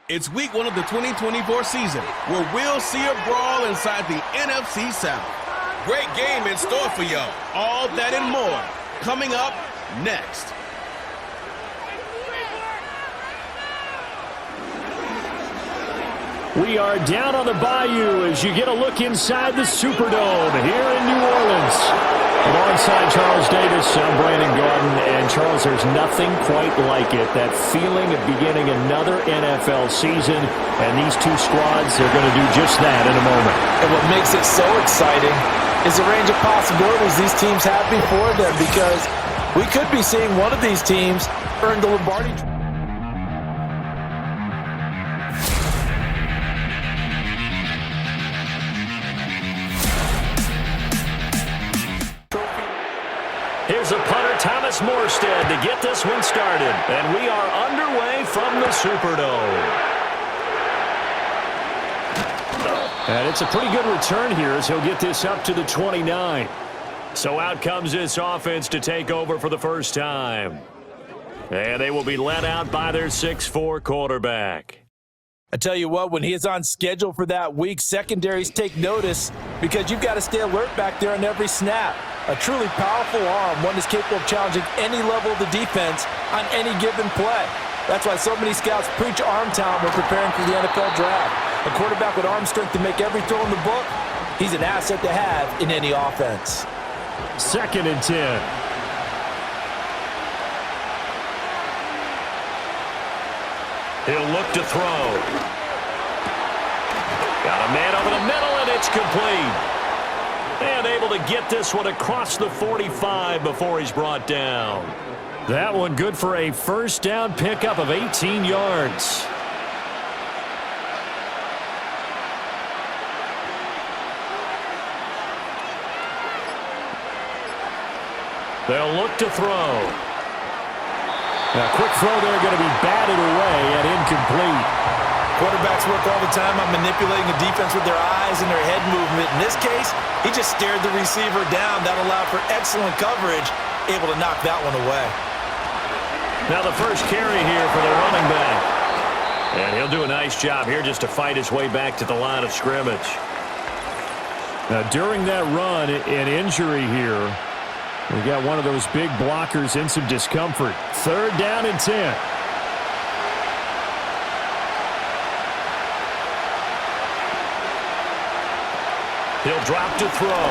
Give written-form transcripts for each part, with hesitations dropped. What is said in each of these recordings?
It's week 1 of the 2024 season, where we'll see a brawl inside the NFC South. Great game in store for y'all. All that and more coming up next. We are down on the bayou as you get a look inside the Superdome here in New Orleans. Alongside Charles Davis, I'm Brandon Gordon, and Charles, there's nothing quite like it. That feeling of beginning another NFL season, and these two squads are going to do just that in a moment. And what makes it so exciting is the range of possibilities these teams have before them, because we could be seeing one of these teams earn the Lombardi Trophy. Here's a punter, Thomas Morstead, to get this one started. And we are underway from the Superdome. And it's a pretty good return here as he'll get this up to the 29. So out comes this offense to take over for the first time. And they will be led out by their 6'4" quarterback. I tell you what, when he is on schedule for that week, secondaries take notice because you've got to stay alert back there on every snap. A truly powerful arm, one is capable of challenging any level of the defense on any given play. That's why so many scouts preach arm talent when preparing for the NFL draft. A quarterback with arm strength to make every throw in the book, he's an asset to have in any offense. 2nd and 10. He'll look to throw. Got a man over the middle, and it's complete. And able to get this one across the 45 before he's brought down. That one good for a first down pickup of 18 yards. They'll look to throw. A quick throw there, going to be batted away and incomplete. Quarterbacks work all the time on manipulating the defense with their eyes and their head movement. In this case, he just stared the receiver down. That allowed for excellent coverage, able to knock that one away. Now the first carry here for the running back. And he'll do a nice job here just to fight his way back to the line of scrimmage. Now during that run, an injury here. We got one of those big blockers in some discomfort. 3rd down and 10. He'll drop to throw.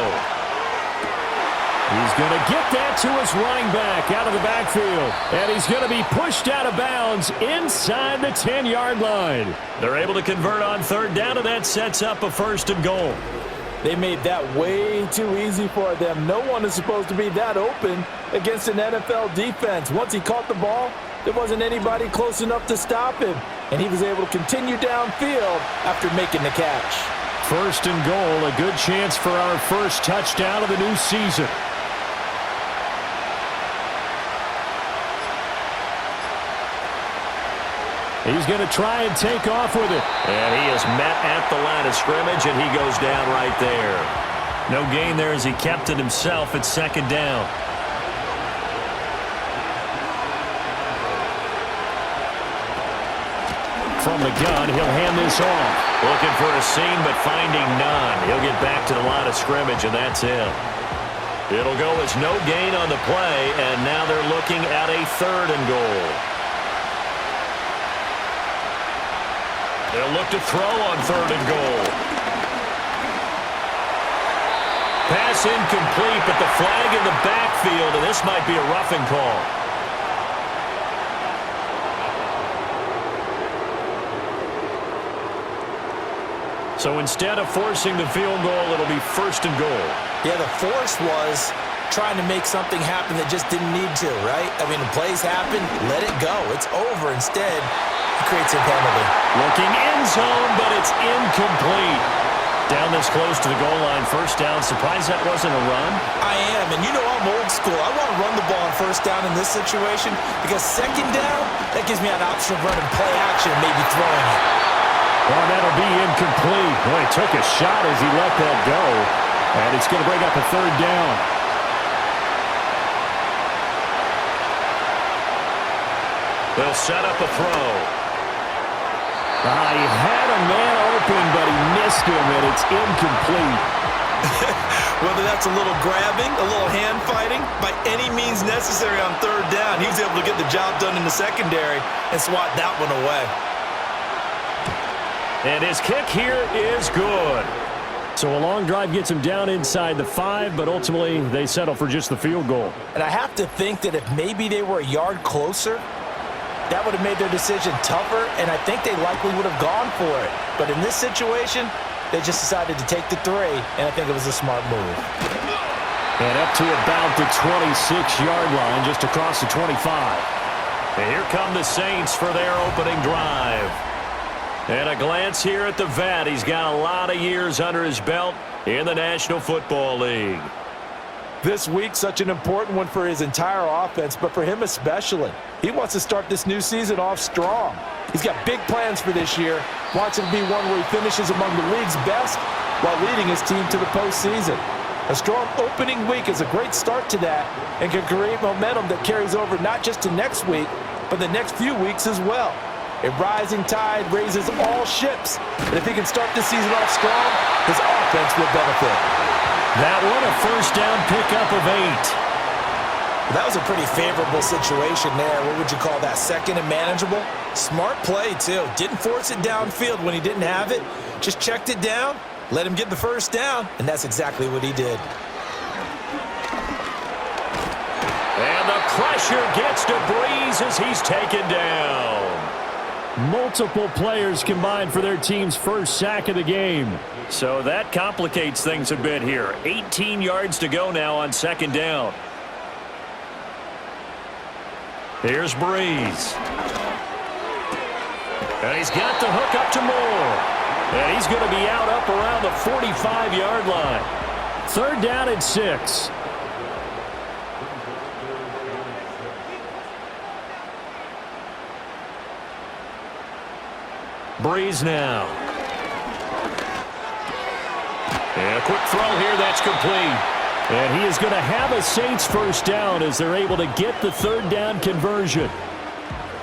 He's going to get that to his running back out of the backfield. And he's going to be pushed out of bounds inside the 10-yard line. They're able to convert on 3rd down, and that sets up a 1st and goal. They made that way too easy for them. No one is supposed to be that open against an NFL defense. Once he caught the ball, there wasn't anybody close enough to stop him. And he was able to continue downfield after making the catch. 1st and goal, a good chance for our first touchdown of the new season. He's going to try and take off with it. And he is met at the line of scrimmage, and he goes down right there. No gain there as he kept it himself at 2nd down. From the gun, he'll hand this off. Looking for a seam, but finding none. He'll get back to the line of scrimmage, and that's him. It'll go as no gain on the play, and now they're looking at a 3rd and goal. They'll look to throw on 3rd and goal. Pass incomplete, but the flag in the backfield, and this might be a roughing call. So instead of forcing the field goal, it'll be 1st and goal. Yeah, the force was trying to make something happen that just didn't need to, right? I mean, the plays happen, let it go. It's over. Instead, he creates a penalty. Looking end zone, but it's incomplete. Down this close to the goal line, 1st down. Surprised that wasn't a run? I am, and you know I'm old school. I want to run the ball on 1st down in this situation because 2nd down, that gives me an option of running play action and maybe throwing it. Well, that'll be incomplete. Boy, he took a shot as he let that go. And it's going to bring up a 3rd down. They'll set up a throw. He had a man open, but he missed him, and it's incomplete. Whether that's a little grabbing, a little hand fighting, by any means necessary on third down, he was able to get the job done in the secondary and swat that one away. And his kick here is good. So a long drive gets him down inside the 5, but ultimately they settle for just the field goal. And I have to think that if maybe they were a yard closer, that would have made their decision tougher, and I think they likely would have gone for it. But in this situation, they just decided to take the 3, and I think it was a smart move. And up to about the 26-yard line, just across the 25. And here come the Saints for their opening drive. And a glance here at the vet. He's got a lot of years under his belt in the National Football League. This week, such an important one for his entire offense, but for him especially. He wants to start this new season off strong. He's got big plans for this year. Wants it to be one where he finishes among the league's best while leading his team to the postseason. A strong opening week is a great start to that and can create momentum that carries over not just to next week, but the next few weeks as well. A rising tide raises all ships, and if he can start this season off strong, his offense will benefit. That one, a first down pickup of 8. That was a pretty favorable situation there. What would you call that? Second and manageable? Smart play, too. Didn't force it downfield when he didn't have it. Just checked it down, let him get the first down, and that's exactly what he did. And the pressure gets to Breeze as he's taken down. Multiple players combined for their team's first sack of the game. So that complicates things a bit here. 18 yards to go now on second down. Here's Breeze. And he's got the hook up to Moore. And he's going to be out up around the 45-yard line. Third down and 6. Breeze now. And a quick throw here, that's complete. And he is going to have a Saints first down as they're able to get the third down conversion.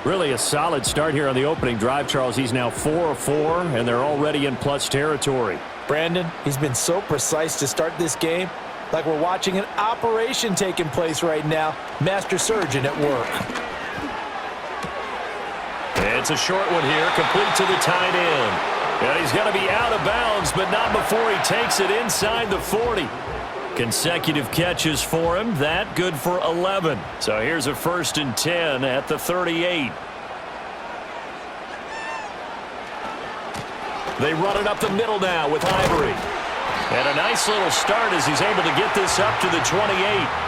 Really a solid start here on the opening drive, Charles. He's now 4 of 4, and they're already in plus territory. Brandon, he's been so precise to start this game, like we're watching an operation taking place right now. Master surgeon at work. It's a short one here, complete to the tight end. And he's going to be out of bounds, but not before he takes it inside the 40. Consecutive catches for him. That good for 11. So here's a 1st and 10 at the 38. They run it up the middle now with Ivory. And a nice little start as he's able to get this up to the 28.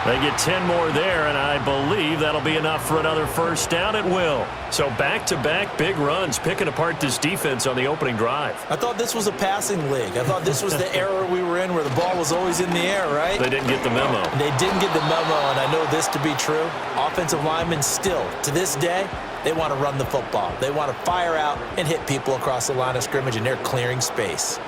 They get 10 more there, and I believe that'll be enough for another first down at will. So back-to-back big runs, picking apart this defense on the opening drive. I thought this was a passing league. I thought this was the era we were in where the ball was always in the air, right? They didn't get the memo. They didn't get the memo, and I know this to be true. Offensive linemen still, to this day, they want to run the football. They want to fire out and hit people across the line of scrimmage, and they're clearing space.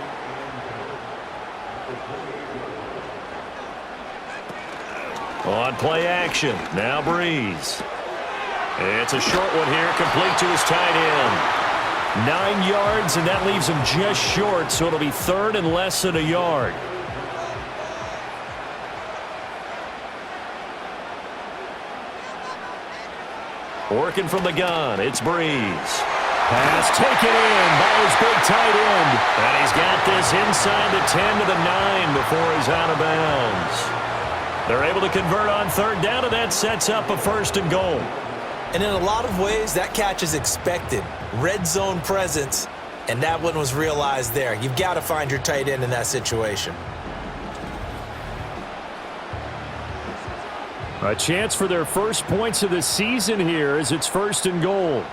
On play action, now Breeze. It's a short one here, complete to his tight end. 9 yards, and that leaves him just short, so it'll be third and less than a yard. Working from the gun, it's Breeze. Pass taken in by his big tight end. And he's got this inside the 10 to the 9 before he's out of bounds. They're able to convert on third down, and that sets up a 1st and goal. And in a lot of ways, that catch is expected. Red zone presence, and that one was realized there. You've got to find your tight end in that situation. A chance for their first points of the season here as it's 1st and goal.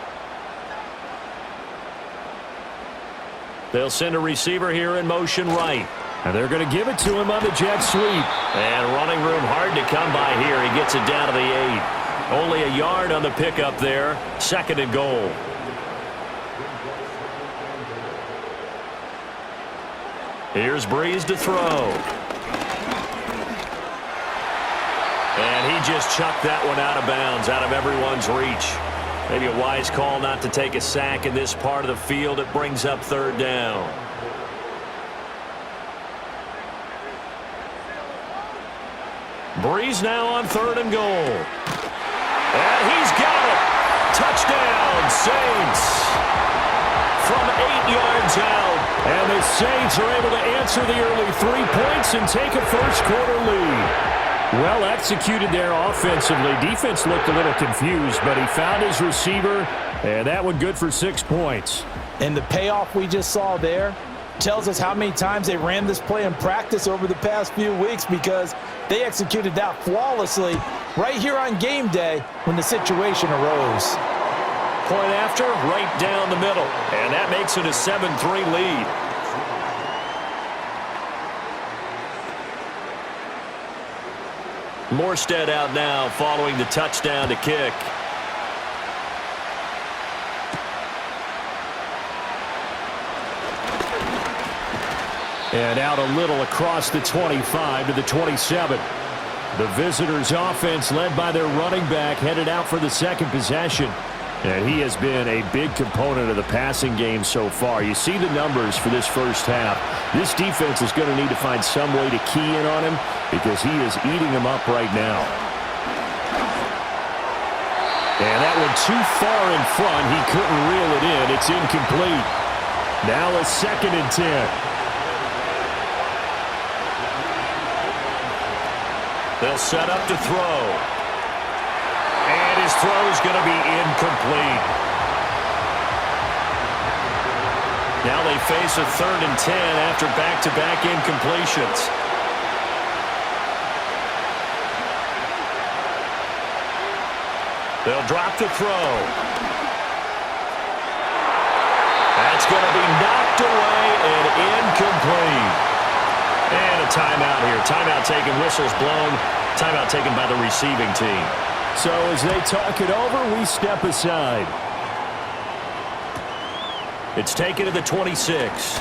They'll send a receiver here in motion right. And they're going to give it to him on the jet sweep. And running room hard to come by here. He gets it down to the 8. Only a yard on the pickup there. 2nd and goal. Here's Breeze to throw. And he just chucked that one out of bounds, out of everyone's reach. Maybe a wise call not to take a sack in this part of the field. It brings up third down. Breeze now on third and goal. And he's got it. Touchdown, Saints. From 8 yards out. And the Saints are able to answer the early 3 points and take a first-quarter lead. Well executed there offensively. Defense looked a little confused, but he found his receiver, and that one good for 6 points. And the payoff we just saw there tells us how many times they ran this play in practice over the past few weeks, because they executed that flawlessly right here on game day when the situation arose. Point after, right down the middle, and that makes it a 7-3 lead. Morstead out now following the touchdown to kick. And out a little across the 25 to the 27. The visitors' offense led by their running back headed out for the second possession. And he has been a big component of the passing game so far. You see the numbers for this first half. This defense is going to need to find some way to key in on him, because he is eating them up right now. And that one too far in front. He couldn't reel it in. It's incomplete. Now a 2nd and 10. They'll set up to throw. And his throw is going to be incomplete. Now they face a 3rd and 10 after back-to-back incompletions. They'll drop to throw. That's going to be knocked away and incomplete. And a timeout here. Timeout taken, whistles blown. Timeout taken by the receiving team. So as they talk it over, we step aside. It's taken to the 26.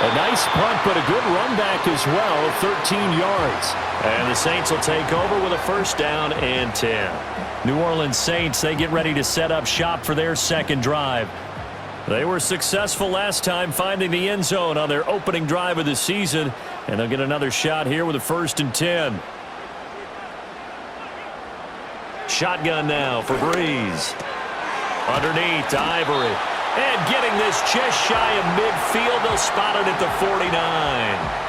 A nice punt, but a good run back as well, 13 yards. And the Saints will take over with a 1st down and 10. New Orleans Saints, they get ready to set up shop for their second drive. They were successful last time finding the end zone on their opening drive of the season, and they'll get another shot here with a 1st and 10. Shotgun now for Breeze. Underneath to Ivory. And getting this just shy of midfield. They'll spot it at the 49.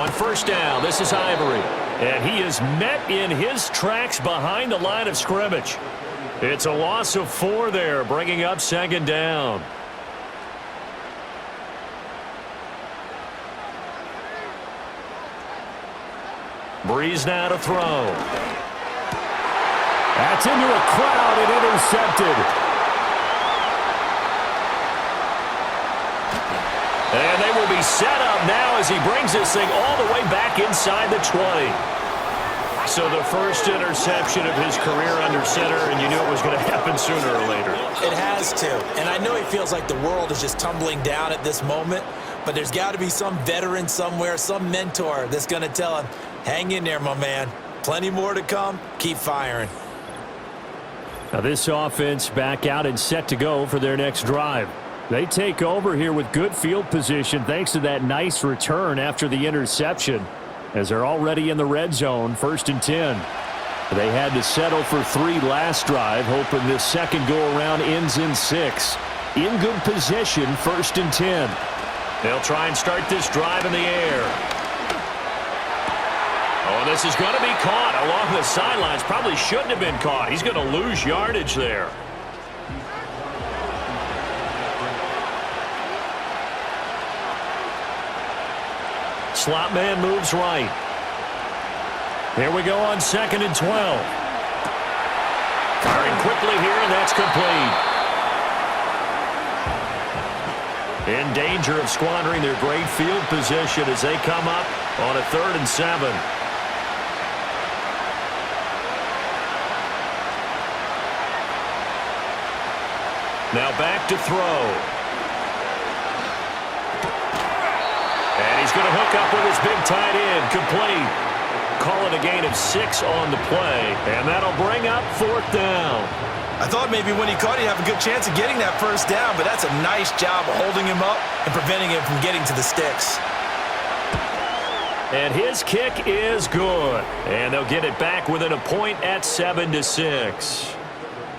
On 1st down, this is Ivory. And he is met in his tracks behind the line of scrimmage. It's a loss of 4 there, bringing up 2nd down. Breeze now to throw. That's into a crowd and intercepted. And they will be set up now as he brings this thing all the way back inside the 20. So the first interception of his career under center, and you knew it was going to happen sooner or later. It has to. And I know he feels like the world is just tumbling down at this moment, but there's got to be some veteran somewhere, some mentor that's going to tell him, hang in there, my man. Plenty more to come. Keep firing. Now this offense back out and set to go for their next drive. They take over here with good field position thanks to that nice return after the interception, as they're already in the red zone, 1st and 10. They had to settle for 3 last drive, hoping this second go-around ends in 6. In good position, 1st and 10. They'll try and start this drive in the air. Oh, this is going to be caught along the sidelines. Probably shouldn't have been caught. He's going to lose yardage there. Slot man moves right. Here we go on 2nd and 12. Firing quickly here, and that's complete. In danger of squandering their great field position as they come up on a 3rd and 7. Now back to throw. he's going to hook up with his big tight end, complete. Call it a gain of 6 on the play, and that'll bring up 4th down. I thought maybe when he caught it, he'd have a good chance of getting that first down, but that's a nice job of holding him up and preventing him from getting to the sticks. And his kick is good. And they'll get it back within a point at 7-6.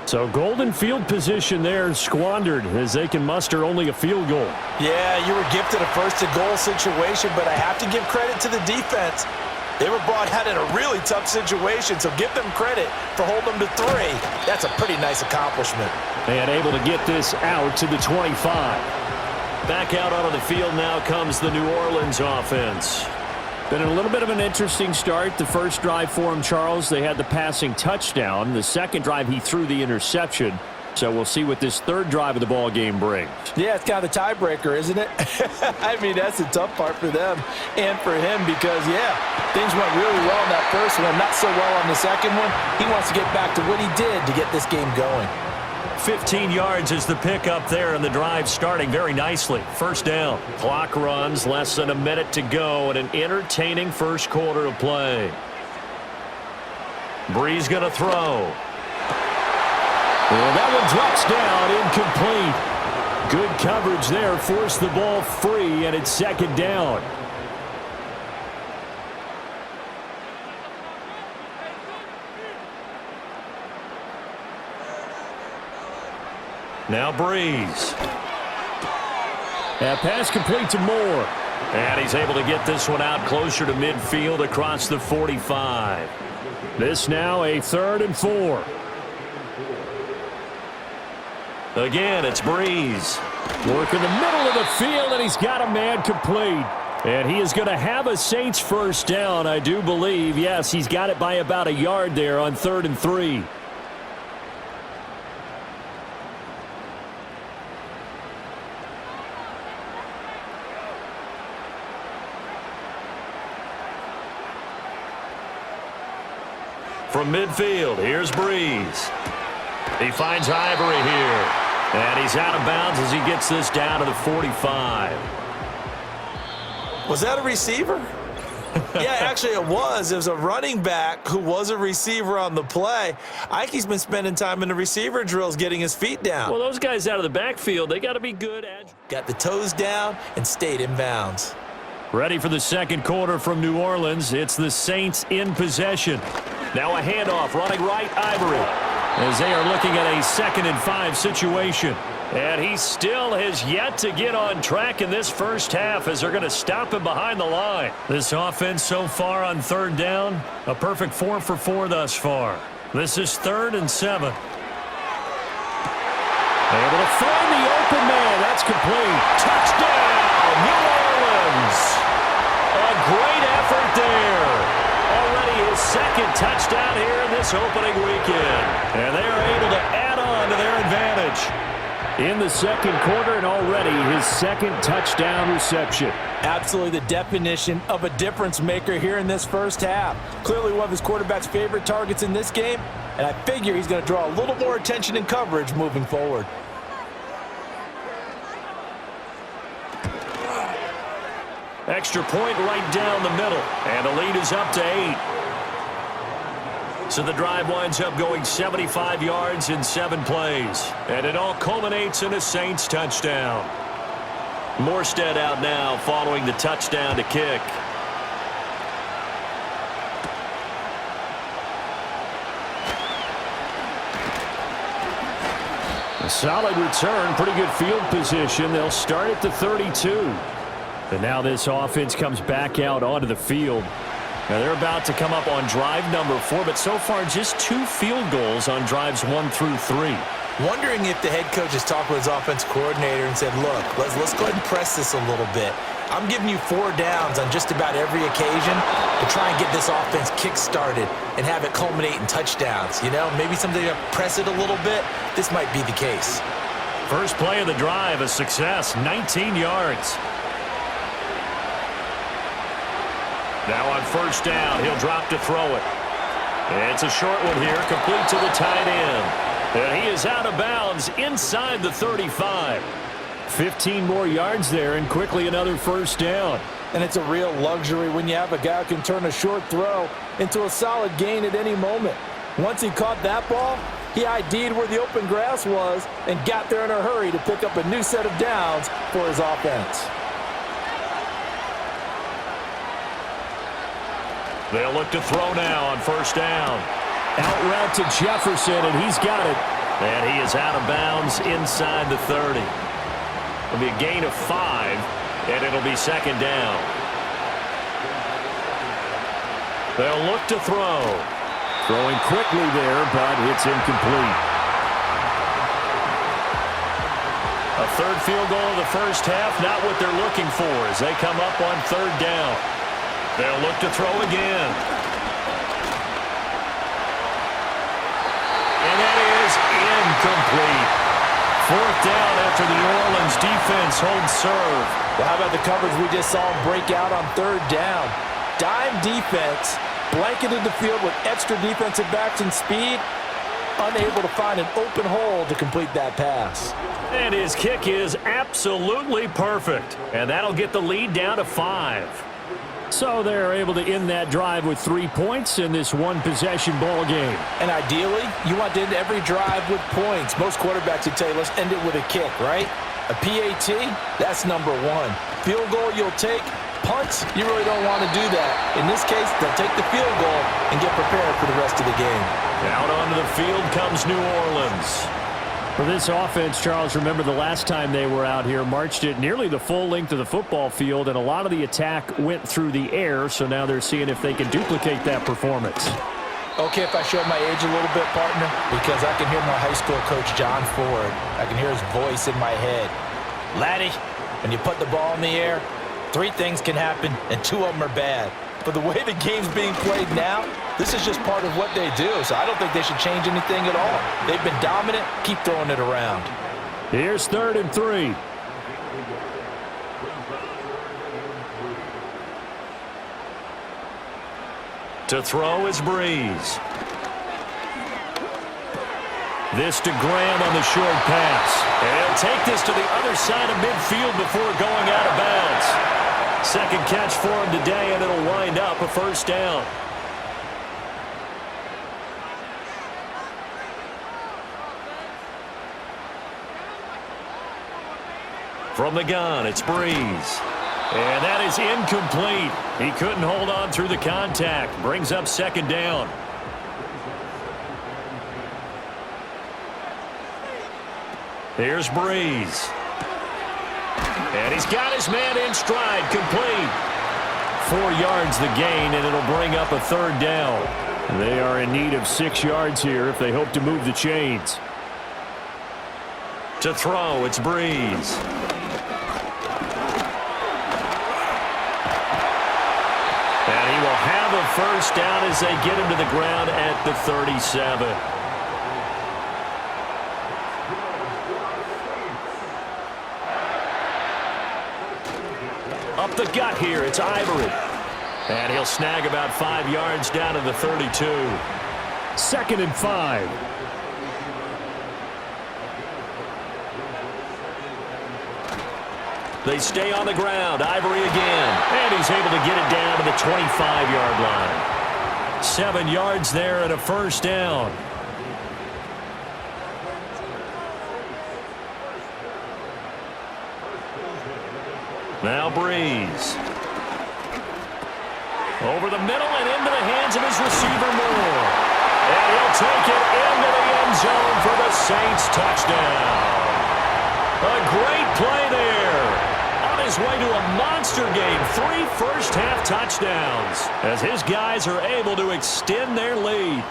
So golden field position there squandered as they can muster only a field goal. Yeah, you were gifted a first-to-goal situation, but I have to give credit to the defense. They were brought out in a really tough situation, so give them credit for holding them to 3. That's a pretty nice accomplishment. And able to get this out to the 25. Back out onto the field now comes the New Orleans offense. Been a little bit of an interesting start. The first drive for him, Charles, they had the passing touchdown. The second drive, he threw the interception. So we'll see what this third drive of the ball game brings. Yeah, it's kind of the tiebreaker, isn't it? I mean, that's the tough part for them and for him because, yeah, things went really well in that first one, not so well on the second one. He wants to get back to what he did to get this game going. 15 yards is the pickup there, and the drive starting very nicely. First down. Clock runs, less than a minute to go, and an entertaining first quarter of play. Breeze going to throw. And that one drops down, incomplete. Good coverage there, forced the ball free, and it's second down. Now Breeze. That pass complete to Moore. And he's able to get this one out closer to midfield across the 45. This now a 3rd and 4. Again, it's Breeze. Work in the middle of the field, and he's got a man complete. And he is going to have a Saints first down, I do believe. Yes, he's got it by about a yard there on 3rd and 3. From midfield, here's Breeze. He finds Ivory here. And he's out of bounds as he gets this down to the 45. Was that a receiver? Yeah, actually it was. It was a running back who was a receiver on the play. Ike's been spending time in the receiver drills getting his feet down. Well, those guys out of the backfield, they got to be good. Got the toes down and stayed in bounds. Ready for the second quarter from New Orleans. It's the Saints in possession. Now a handoff, running right, Ivory. As they are looking at a 2nd and 5 situation. And he still has yet to get on track in this first half as they're going to stop him behind the line. This offense so far on 3rd down, a perfect 4 for 4 thus far. This is 3rd and 7. Able to find the open man. That's complete. Touchdown, New Orleans. A great effort there. Already his 2nd touchdown here in this opening weekend. And they are able to add on to their advantage. In the second quarter and already his 2nd touchdown reception. Absolutely the definition of a difference maker here in this first half. Clearly one of his quarterback's favorite targets in this game, and I figure he's going to draw a little more attention and coverage moving forward. Extra point right down the middle. And the lead is up to 8. So the drive winds up going 75 yards in 7 plays. And it all culminates in a Saints touchdown. Morstead out now following the touchdown to kick. A solid return, pretty good field position. They'll start at the 32. And now this offense comes back out onto the field. Now they're about to come up on drive number 4, but so far just 2 field goals on drives 1 through 3. Wondering if the head coach has talked with his offense coordinator and said, look, let's go ahead and press this a little bit. I'm giving you 4 downs on just about every occasion to try and get this offense kick-started and have it culminate in touchdowns. You know, maybe something to press it a little bit. This might be the case. First play of the drive, a success, 19 yards. Now on first down, he'll drop to throw it. It's a short one here, complete to the tight end. And he is out of bounds inside the 35. 15 more yards there and quickly another first down. And it's a real luxury when you have a guy who can turn a short throw into a solid gain at any moment. Once he caught that ball, he ID'd where the open grass was and got there in a hurry to pick up a new set of downs for his offense. They'll look to throw now on first down. Out route to Jefferson, and he's got it. And he is out of bounds inside the 30. It'll be a gain of 5, and it'll be second down. They'll look to throw. Throwing quickly there, but it's incomplete. A third field goal of the first half, not what they're looking for as they come up on third down. They'll look to throw again. And that is incomplete. Fourth down after the New Orleans defense holds serve. Well, how about the coverage we just saw him break out on third down? Dime defense, blanketed the field with extra defensive backs and speed, unable to find an open hole to complete that pass. And his kick is absolutely perfect. And that'll get the lead down to 5. So they're able to end that drive with 3 points in this one-possession ball game. And ideally, you want to end every drive with points. Most quarterbacks would tell you, let's end it with a kick, right? A PAT, that's number 1. Field goal you'll take. Punts, you really don't want to do that. In this case, they'll take the field goal and get prepared for the rest of the game. Out onto the field comes New Orleans. For this offense, Charles, remember the last time they were out here, marched it nearly the full length of the football field, and a lot of the attack went through the air, so now they're seeing if they can duplicate that performance. Okay, if I show my age a little bit, partner, because I can hear my high school coach, John Ford. I can hear his voice in my head. Laddie, when you put the ball in the air, 3 things can happen, and 2 of them are bad. But the way the game's being played now, this is just part of what they do, so I don't think they should change anything at all. They've been dominant. Keep throwing it around. Here's 3rd and 3. To throw is Breeze. This to Graham on the short pass. And he'll take this to the other side of midfield before going out of bounds. Second catch for him today, and it'll wind up a first down. From the gun, it's Breeze. And that is incomplete. He couldn't hold on through the contact. Brings up second down. Here's Breeze. And he's got his man in stride, complete. 4 yards the gain, and it'll bring up a third down. They are in need of 6 yards here if they hope to move the chains. To throw, it's Breeze. And he will have a first down as they get him to the ground at the 37. Up the gut here, it's Ivory. And he'll snag about 5 yards down to the 32. 2nd and 5. They stay on the ground. Ivory again. And he's able to get it down to the 25-yard line. 7 yards there and a first down. Now Breeze. Over the middle and into the hands of his receiver Moore. And he'll take it into the end zone for the Saints touchdown. A great play there. On his way to a monster game. 3 first-half touchdowns as his guys are able to extend their lead.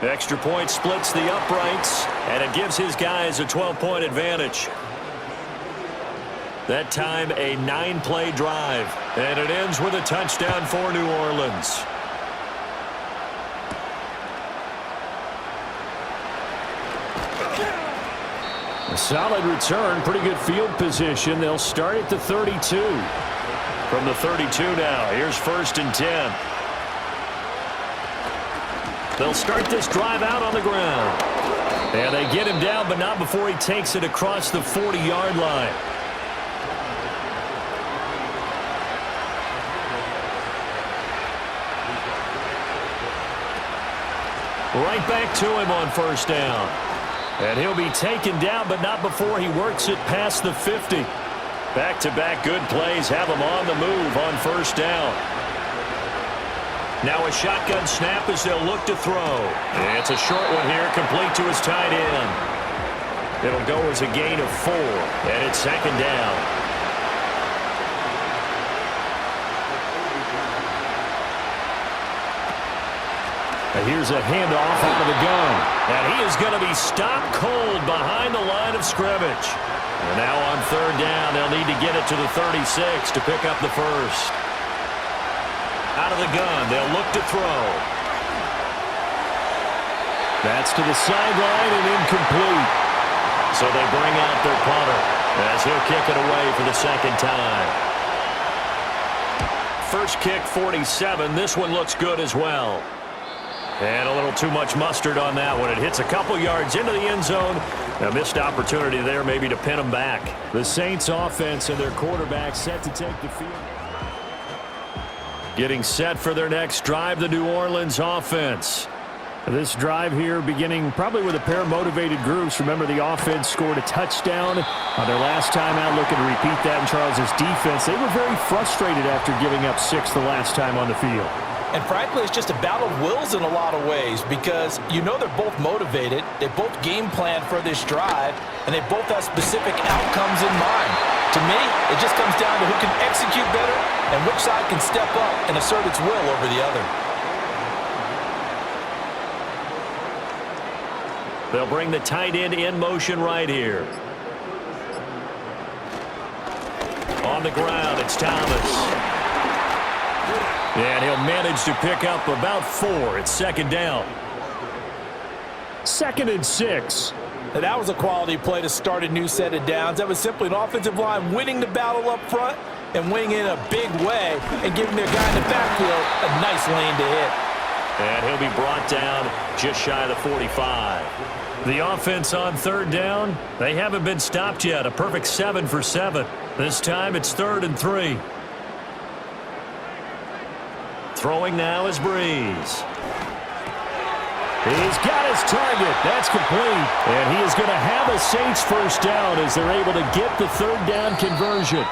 Extra point splits the uprights, and it gives his guys a 12-point advantage. That time, a 9-play drive. And it ends with a touchdown for New Orleans. A solid return, pretty good field position. They'll start at the 32. From the 32 now, here's 1st and 10. They'll start this drive out on the ground. And they get him down, but not before he takes it across the 40-yard line. Right back to him on first down. And he'll be taken down, but not before he works it past the 50. Back-to-back good plays have him on the move on first down. Now a shotgun snap as they'll look to throw. It's a short one here, complete to his tight end. It'll go as a gain of 4, and it's second down. And here's a handoff out of the gun. And he is going to be stopped cold behind the line of scrimmage. And now on third down, they'll need to get it to the 36 to pick up the first. Out of the gun, they'll look to throw. That's to the sideline and incomplete. So they bring out their punter as he'll kick it away for the second time. First kick, 47. This one looks good as well. And a little too much mustard on that one. It hits a couple yards into the end zone. A missed opportunity there maybe to pin them back. The Saints offense and their quarterback set to take the field. Getting set for their next drive, the New Orleans offense. This drive here beginning probably with a pair of motivated groups. Remember, the offense scored a touchdown on their last time out, looking to repeat that in Charles's defense. They were very frustrated after giving up 6 the last time on the field. And frankly, it's just a battle of wills in a lot of ways because you know they're both motivated, they both game plan for this drive, and they both have specific outcomes in mind. To me, it just comes down to who can execute better and which side can step up and assert its will over the other. They'll bring the tight end in motion right here. On the ground, it's Thomas. And he'll manage to pick up about 4. It's second down. 2nd and 6. And that was a quality play to start a new set of downs. That was simply an offensive line winning the battle up front and winning in a big way and giving their guy in the backfield a nice lane to hit. And he'll be brought down just shy of the 45. The offense on third down, they haven't been stopped yet. A perfect 7 for 7. This time it's 3rd and 3. Throwing now is Breeze. He's got his target. That's complete. And he is going to have a Saints first down as they're able to get the third down conversion.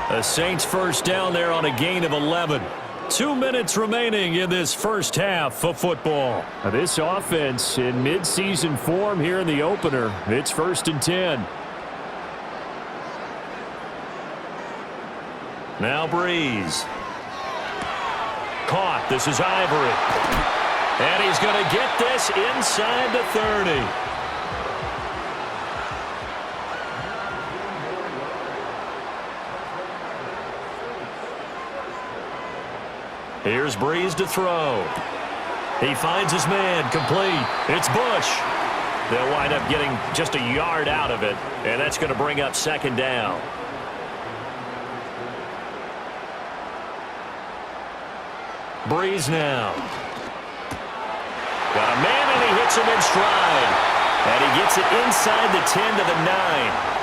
A Saints first down there on a gain of 11. 2 minutes remaining in this first half of football. Now this offense in midseason form here in the opener. It's 1st and 10. Now Breeze. Caught. This is Ivory. And he's going to get this inside the 30. Here's Breeze to throw. He finds his man. Complete. It's Bush. They'll wind up getting just a yard out of it, and that's going to bring up second down. Breeze now. Got a man, and he hits him in stride. And he gets it inside the 10 to the 9.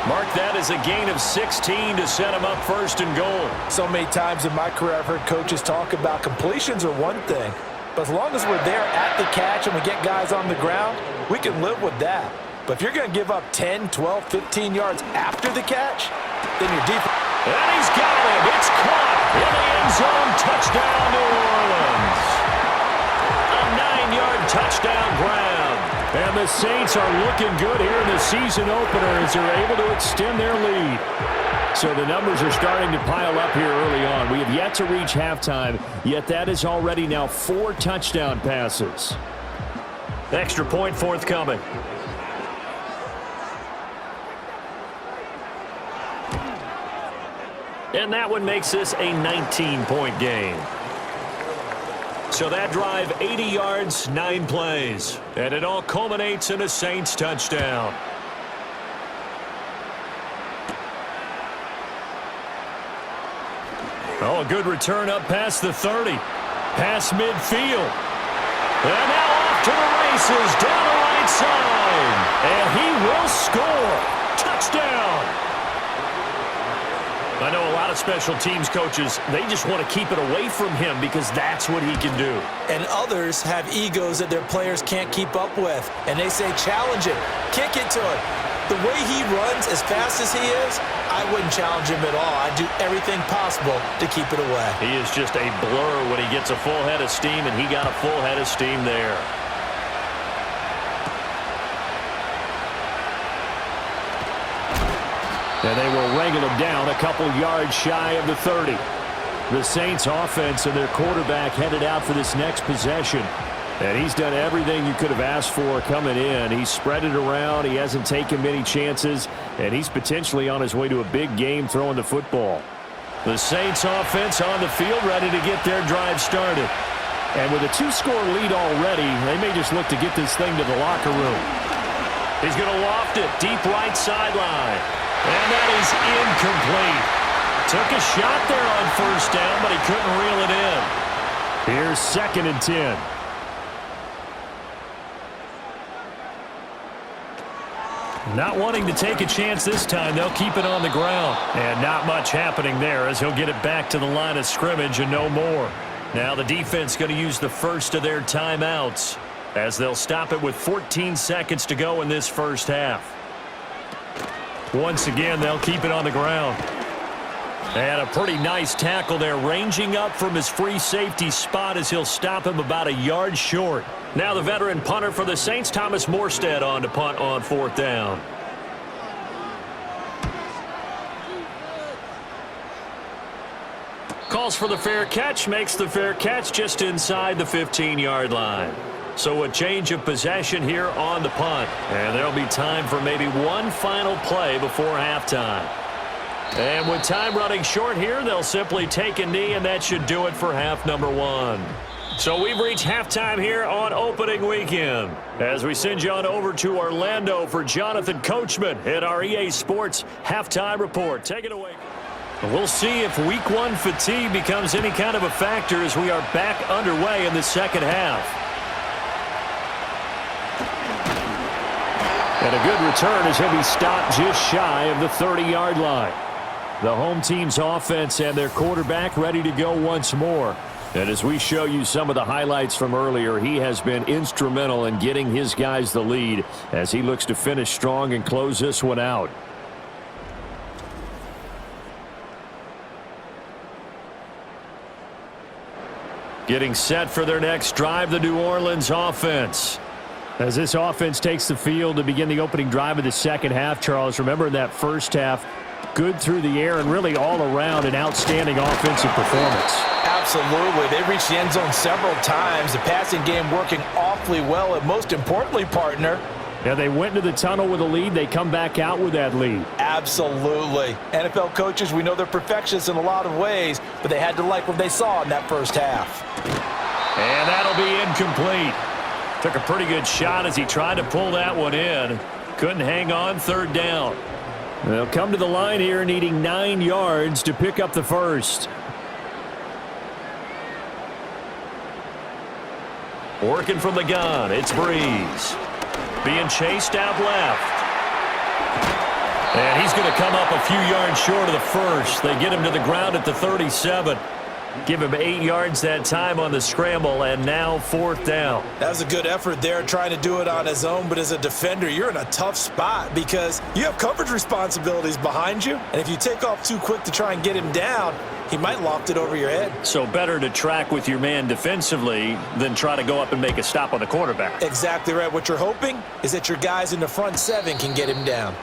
Mark that as a gain of 16 to set him up 1st and goal. So many times in my career I've heard coaches talk about completions are one thing, but as long as we're there at the catch and we get guys on the ground, we can live with that. But if you're going to give up 10, 12, 15 yards after the catch, then your defense... And he's got him. It's caught in the end zone. Touchdown, New Orleans. A 9-yard touchdown grab. And the Saints are looking good here in the season opener as they're able to extend their lead. So the numbers are starting to pile up here early on. We have yet to reach halftime, yet that is already now 4 touchdown passes. Extra point forthcoming. And that one makes this a 19-point game. So that drive, 80 yards, 9 plays. And it all culminates in a Saints touchdown. Oh, a good return up past the 30. Past midfield. And now off to the races down the right right side. And he will score. Touchdown. I know a lot of special teams coaches, they just want to keep it away from him because that's what he can do. And others have egos that their players can't keep up with. And they say, challenge him, kick it to him. The way he runs as fast as he is, I wouldn't challenge him at all. I'd do everything possible to keep it away. He is just a blur when he gets a full head of steam, and he got a full head of steam there. And they will wrangle him down a couple yards shy of the 30. The Saints offense and their quarterback headed out for this next possession. And he's done everything you could have asked for coming in. He's spread it around. He hasn't taken many chances. And he's potentially on his way to a big game throwing the football. The Saints offense on the field ready to get their drive started. And with a 2-score lead already, they may just look to get this thing to the locker room. He's going to loft it deep right sideline. And that is incomplete. Took a shot there on first down, but he couldn't reel it in. Here's 2nd and 10. Not wanting to take a chance this time, they'll keep it on the ground. And not much happening there as he'll get it back to the line of scrimmage and no more. Now the defense going to use the first of their timeouts as they'll stop it with 14 seconds to go in this first half. Once again, they'll keep it on the ground. And a pretty nice tackle there, ranging up from his free safety spot as he'll stop him about a yard short. Now the veteran punter for the Saints, Thomas Morstead, on to punt on 4th down. Calls for the fair catch, makes the fair catch just inside the 15-yard line. So a change of possession here on the punt. And there'll be time for maybe one final play before halftime. And with time running short here, they'll simply take a knee, and that should do it for half number 1. So we've reached halftime here on opening weekend. As we send you on over to Orlando for Jonathan Coachman at our EA Sports Halftime Report. Take it away. We'll see if Week 1 fatigue becomes any kind of a factor as we are back underway in the second half. And a good return as he'll be stopped just shy of the 30-yard line. The home team's offense and their quarterback ready to go once more. And as we show you some of the highlights from earlier, he has been instrumental in getting his guys the lead as he looks to finish strong and close this one out. Getting set for their next drive, the New Orleans offense. As this offense takes the field to begin the opening drive of the second half, Charles, remember in that first half, good through the air and really all around an outstanding offensive performance. Absolutely. They reached the end zone several times. The passing game working awfully well. And most importantly, partner, yeah, they went into the tunnel with a lead. They come back out with that lead. Absolutely. NFL coaches, we know they're perfectionists in a lot of ways, but they had to like what they saw in that first half. And that'll be incomplete. Took a pretty good shot as he tried to pull that one in. Couldn't hang on, 3rd down. They'll come to the line here needing 9 yards to pick up the first. Working from the gun, it's Breeze. Being chased out left. And he's going to come up a few yards short of the first. They get him to the ground at the 37. Give him 8 yards that time on the scramble, and now 4th down. That was a good effort there, trying to do it on his own, but as a defender, you're in a tough spot because you have coverage responsibilities behind you, and if you take off too quick to try and get him down, he might loft it over your head. So better to track with your man defensively than try to go up and make a stop on the quarterback. Exactly right. What you're hoping is that your guys in the front 7 can get him down.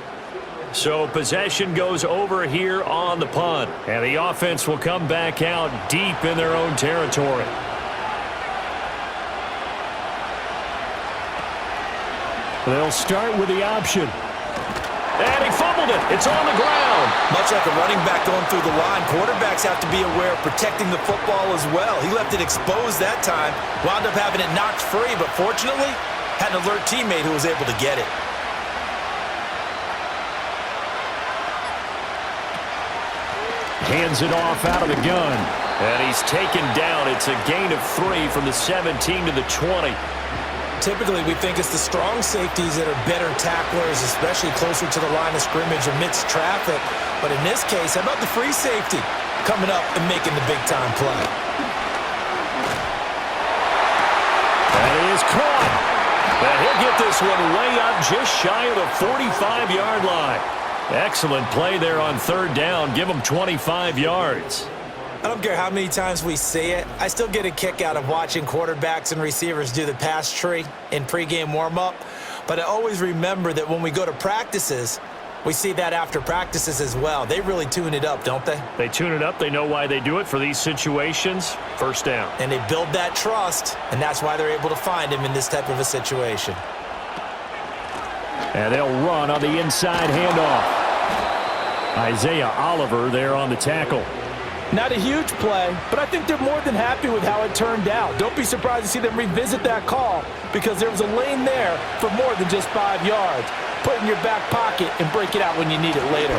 So possession goes over here on the punt. And the offense will come back out deep in their own territory. They'll start with the option. And he fumbled it. It's on the ground. Much like a running back going through the line, quarterbacks have to be aware of protecting the football as well. He left it exposed that time, wound up having it knocked free, but fortunately had an alert teammate who was able to get it. Hands it off out of the gun. And he's taken down. It's a gain of 3 from the 17 to the 20. Typically, we think it's the strong safeties that are better tacklers, especially closer to the line of scrimmage amidst traffic. But in this case, how about the free safety coming up and making the big-time play? That is caught. And he'll get this one way up just shy of the 45-yard line. Excellent play there on third down. Give him 25 yards. I don't care how many times we see it. I still get a kick out of watching quarterbacks and receivers do the pass tree in pregame warm-up. But I always remember that when we go to practices, we see that after practices as well. They really tune it up, don't they? They tune it up. They know why they do it for these situations. First down. And they build that trust, and that's why they're able to find him in this type of a situation. And they'll run on the inside handoff. Isaiah Oliver there on the tackle. Not a huge play, but I think they're more than happy with how it turned out. Don't be surprised to see them revisit that call because there was a lane there for more than just 5 yards. Put it in your back pocket and break it out when you need it later.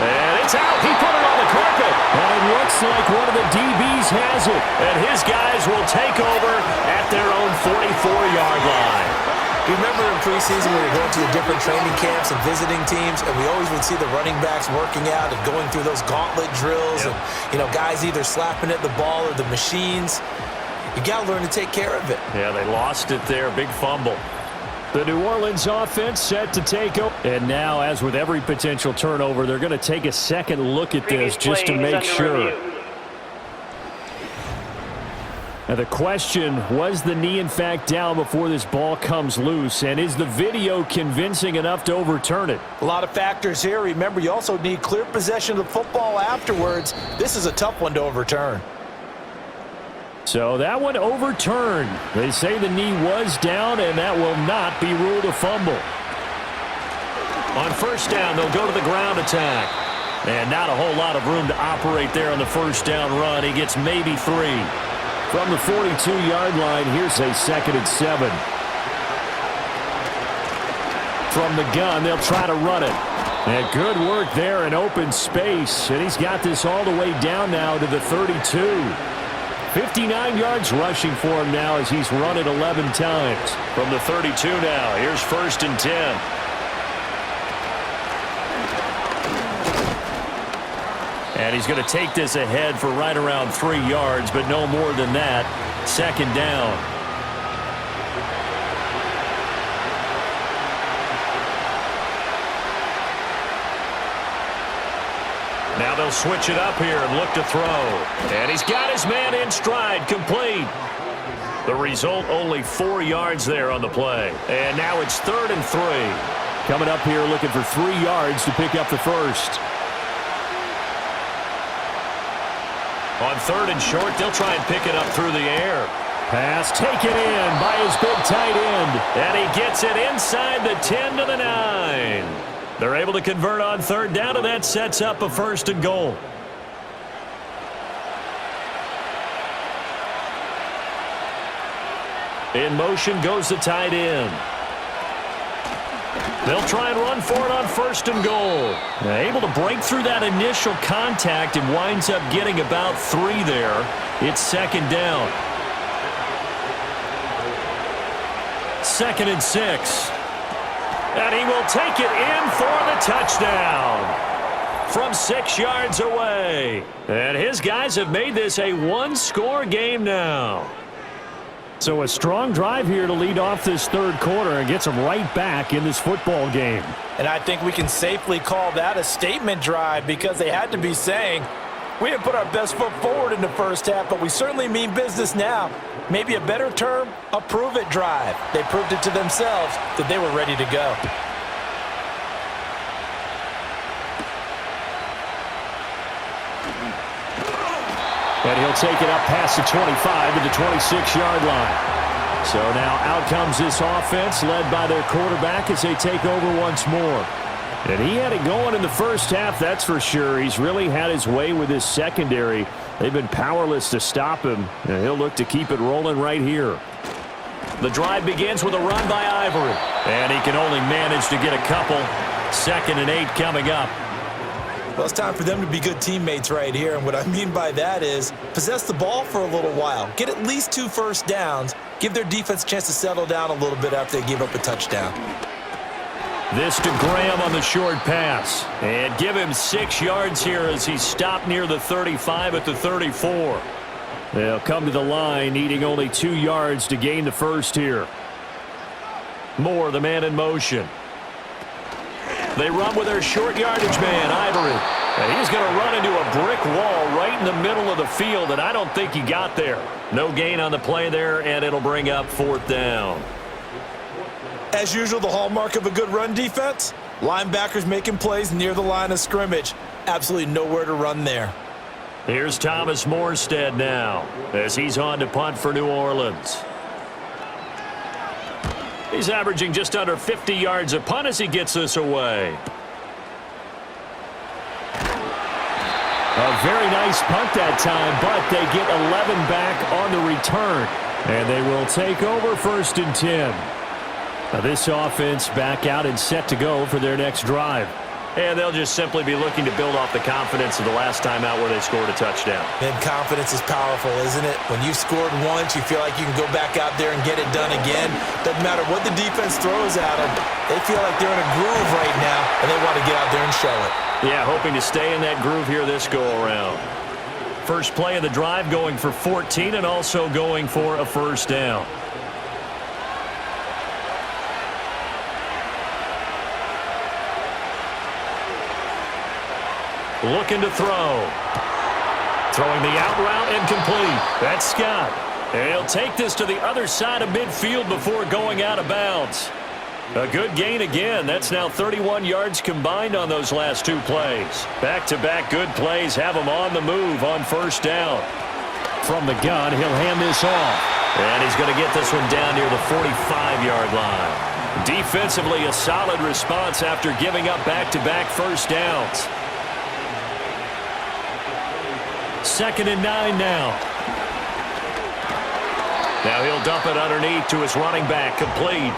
And it's out. He put it on the carpet. And it looks like one of the DBs has it. And his guys will take over at their own 44-yard line. You remember in preseason we were going to the different training camps and visiting teams, and we always would see the running backs working out and going through those gauntlet drills, and guys either slapping at the ball or the machines. You got to learn to take care of it. Yeah, they lost it there. Big fumble. The New Orleans offense set to take over. And now, as with every potential turnover, they're going to take a second look at this just to make sure. Now the question, was the knee in fact down before this ball comes loose? And is the video convincing enough to overturn it? A lot of factors here. Remember, you also need clear possession of the football afterwards. This is a tough one to overturn. So that one overturned. They say the knee was down, and that will not be ruled a fumble. On first down, they'll go to the ground attack. And not a whole lot of room to operate there on the first down run. He gets maybe 3. From the 42-yard line, here's a 2nd and 7. From the gun, they'll try to run it. And good work there in open space. And he's got this all the way down now to the 32. 59 yards rushing for him now as he's run it 11 times. From the 32 now, here's 1st and 10. And he's going to take this ahead for right around 3 yards, but no more than that. 2nd down. Now they'll switch it up here and look to throw. And he's got his man in stride, complete. The result, only 4 yards there on the play. And now it's 3rd and 3. Coming up here looking for 3 yards to pick up the first. On 3rd and short, they'll try and pick it up through the air. Pass taken in by his big tight end. And he gets it inside the 10 to the 9. They're able to convert on 3rd down, and that sets up a 1st and goal. In motion goes the tight end. They'll try and run for it on 1st and goal. Able to break through that initial contact and winds up getting about 3 there. It's 2nd down. 2nd and 6. And he will take it in for the touchdown from 6 yards away. And his guys have made this a one-score game now. So a strong drive here to lead off this 3rd quarter and gets them right back in this football game. And I think we can safely call that a statement drive because they had to be saying, we didn't put our best foot forward in the first half, but we certainly mean business now. Maybe a better term, a prove-it drive. They proved it to themselves that they were ready to go. And he'll take it up past the 25 to the 26-yard line. So now out comes this offense led by their quarterback as they take over once more. And he had it going in the first half, that's for sure. He's really had his way with his secondary. They've been powerless to stop him, and he'll look to keep it rolling right here. The drive begins with a run by Ivory. And he can only manage to get a couple. 2nd and 8 coming up. Well, it's time for them to be good teammates right here, and what I mean by that is possess the ball for a little while, get at least 2 first downs, give their defense a chance to settle down a little bit after they give up a touchdown. This to Graham on the short pass. And give him 6 yards here as he stopped near the 35 at the 34. They'll come to the line needing only 2 yards to gain the first here. Moore, the man in motion. They run with their short yardage man, Ivory. And he's going to run into a brick wall right in the middle of the field, and I don't think he got there. No gain on the play there, and it'll bring up 4th down. As usual, the hallmark of a good run defense, linebackers making plays near the line of scrimmage. Absolutely nowhere to run there. Here's Thomas Morstead now as he's on to punt for New Orleans. He's averaging just under 50 yards a punt as he gets this away. A very nice punt that time, but they get 11 back on the return. And they will take over 1st and 10. Now this offense back out and set to go for their next drive. And they'll just simply be looking to build off the confidence of the last time out where they scored a touchdown. And confidence is powerful, isn't it? When you've scored once, you feel like you can go back out there and get it done again. Doesn't matter what the defense throws at them. They feel like they're in a groove right now, and they want to get out there and show it. Yeah, hoping to stay in that groove here this go-around. First play of the drive going for 14 and also going for a 1st down. Looking to throw. Throwing the out route incomplete. That's Scott. And he'll take this to the other side of midfield before going out of bounds. A good gain again. That's now 31 yards combined on those last 2 plays. Back-to-back good plays have him on the move on 1st down. From the gun, he'll hand this off. And he's going to get this one down near the 45-yard line. Defensively, a solid response after giving up back-to-back 1st downs. 2nd and 9 now. Now he'll dump it underneath to his running back, complete.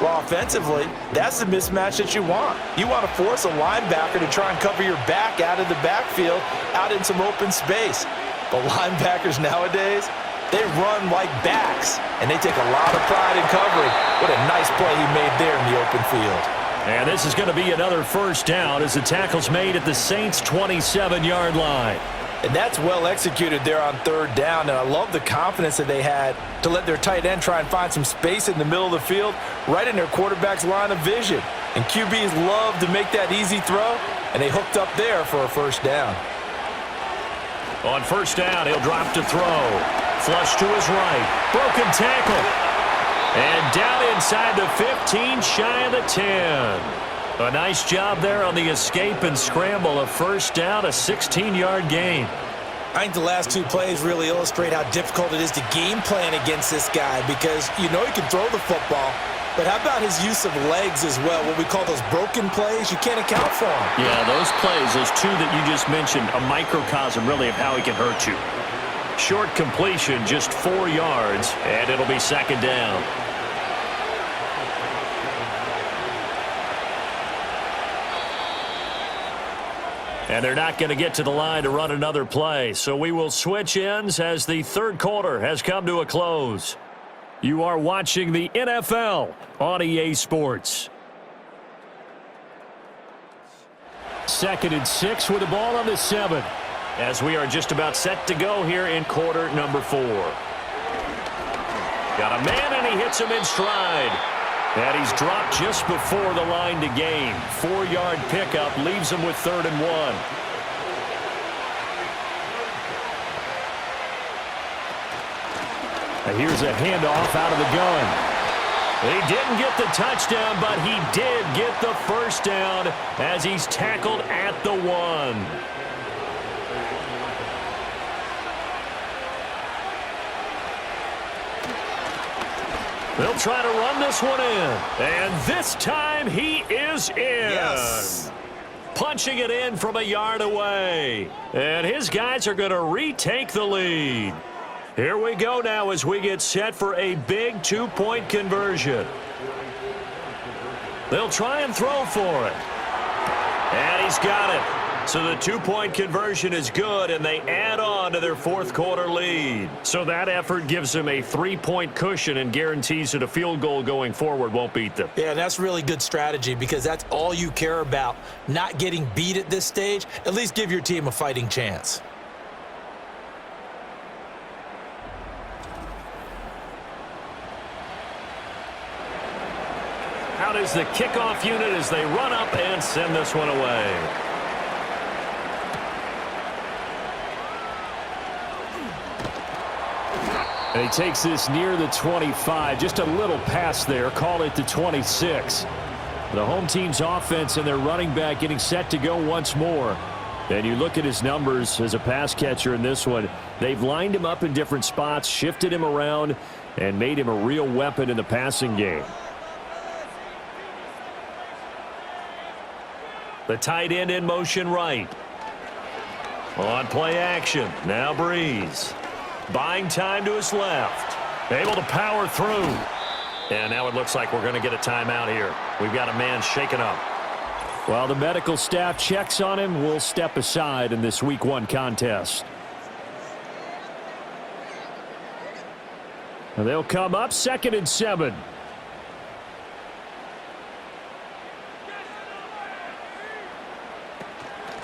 Well, offensively, that's the mismatch that you want. You want to force a linebacker to try and cover your back out of the backfield, out in some open space. But linebackers nowadays, they run like backs, and they take a lot of pride in covering. What a nice play he made there in the open field. And this is going to be another 1st down as the tackle's made at the Saints' 27-yard line. And that's well executed there on 3rd down. And I love the confidence that they had to let their tight end try and find some space in the middle of the field, right in their quarterback's line of vision. And QBs love to make that easy throw, and they hooked up there for a 1st down. On 1st down, he'll drop to throw. Flush to his right. Broken tackle. And down inside the 15, shy of the 10. A nice job there on the escape and scramble. A 1st down, a 16-yard gain. I think the last 2 plays really illustrate how difficult it is to game plan against this guy, because you know he can throw the football, but how about his use of legs as well? What we call those broken plays, you can't account for them. Yeah, those plays, those 2 that you just mentioned, a microcosm really of how he can hurt you. Short completion, just 4 yards, and it'll be 2nd down. And they're not going to get to the line to run another play. So we will switch ends as the 3rd quarter has come to a close. You are watching the NFL on EA Sports. 2nd and 6 with the ball on the 7. As we are just about set to go here in quarter number 4. Got a man, and he hits him in stride. And he's dropped just before the line to gain. 4-yard pickup leaves him with 3rd and 1. And here's a handoff out of the gun. He didn't get the touchdown, but he did get the 1st down as he's tackled at the 1. They'll try to run this one in. And this time he is in. Yes. Punching it in from a yard away. And his guys are going to retake the lead. Here we go now as we get set for a big 2-point conversion. They'll try and throw for it. And he's got it. So the two-point conversion is good, and they add on to their fourth-quarter lead. So that effort gives them a 3-point cushion and guarantees that a field goal going forward won't beat them. Yeah, that's really good strategy because that's all you care about. Not getting beat at this stage. At least give your team a fighting chance. Out is the kickoff unit as they run up and send this one away. And he takes this near the 25. Just a little pass there. Call it the 26. The home team's offense and their running back getting set to go once more. And you look at his numbers as a pass catcher in this one. They've lined him up in different spots, shifted him around, and made him a real weapon in the passing game. The tight end in motion right. On play action. Now Breeze. Buying time to his left. Able to power through. And now it looks like we're going to get a timeout here. We've got a man shaken up. While the medical staff checks on him, we'll step aside in this Week 1 contest. And they'll come up 2nd and 7.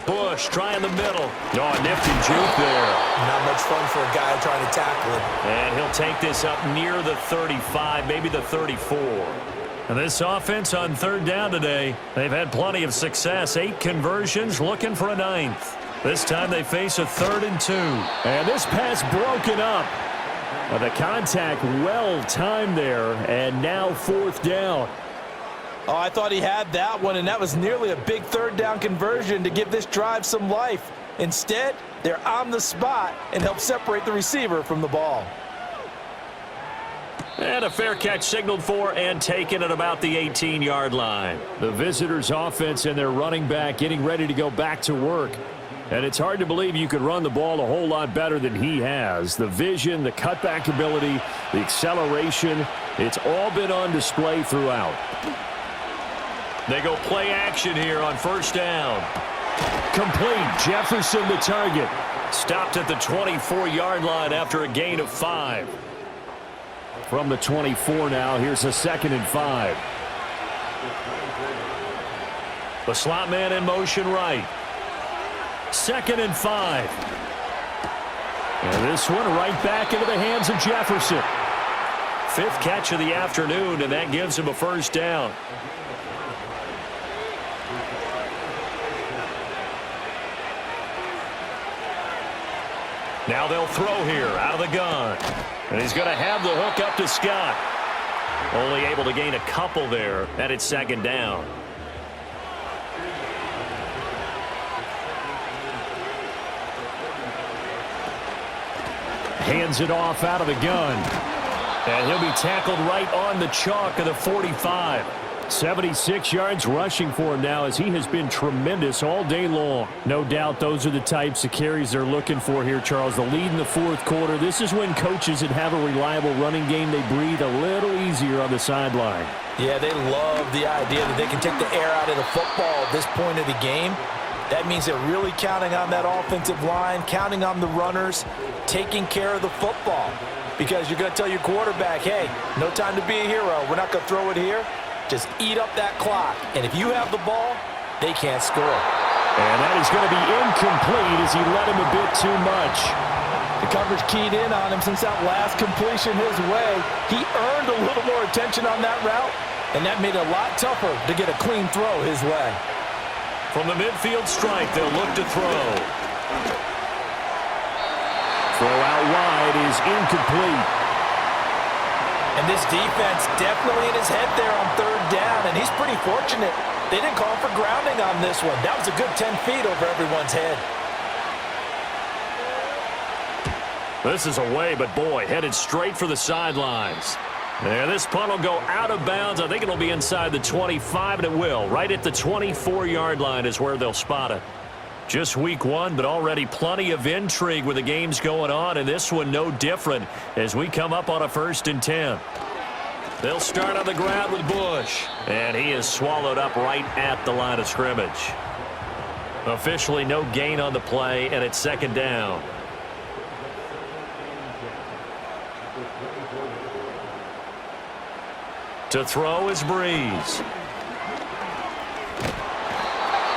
Bush trying the middle. Oh, a nifty juke there. Not much fun for a guy trying to tackle him. And he'll take this up near the 35, maybe the 34. And this offense on 3rd down today, they've had plenty of success. 8 conversions, looking for a 9th. This time they face a 3rd and 2. And this pass broken up. Well, the contact well timed there, and now 4th down. Oh, I thought he had that one, and that was nearly a big 3rd down conversion to give this drive some life. Instead, they're on the spot and help separate the receiver from the ball. And a fair catch signaled for and taken at about the 18-yard line. The visitors' offense and their running back getting ready to go back to work. And it's hard to believe you could run the ball a whole lot better than he has. The vision, the cutback ability, the acceleration, it's all been on display throughout. They go play action here on 1st down. Complete. Jefferson the target. Stopped at the 24-yard line after a gain of 5. From the 24 now, here's a 2nd and 5. The slot man in motion right. 2nd and 5. And this one right back into the hands of Jefferson. 5th catch of the afternoon, and that gives him a 1st down. Now they'll throw here out of the gun. And he's going to have the hook up to Scott. Only able to gain a couple there, and it's 2nd down. Hands it off out of the gun. And he'll be tackled right on the chalk of the 45. 76 yards rushing for him now as he has been tremendous all day long. No doubt those are the types of carries they're looking for here, Charles. The lead in the 4th quarter. This is when coaches that have a reliable running game, they breathe a little easier on the sideline. Yeah, they love the idea that they can take the air out of the football at this point of the game. That means they're really counting on that offensive line, counting on the runners, taking care of the football. Because you're going to tell your quarterback, hey, no time to be a hero. We're not going to throw it here. Just eat up that clock. And if you have the ball, they can't score. And that is going to be incomplete as he led him a bit too much. The coverage keyed in on him since that last completion his way. He earned a little more attention on that route, and that made it a lot tougher to get a clean throw his way. From the midfield stripe, they'll look to throw. Throw out wide is incomplete. And this defense definitely in his head there on 3rd down, and he's pretty fortunate. They didn't call for grounding on this one. That was a good 10 feet over everyone's head. This is away, but boy, headed straight for the sidelines. And this punt will go out of bounds. I think it'll be inside the 25, and it will. Right at the 24-yard line is where they'll spot it. Just week 1, but already plenty of intrigue with the games going on, and this one no different as we come up on a 1st and 10. They'll start on the ground with Bush, and he is swallowed up right at the line of scrimmage. Officially no gain on the play, and it's second down. To throw is Breeze.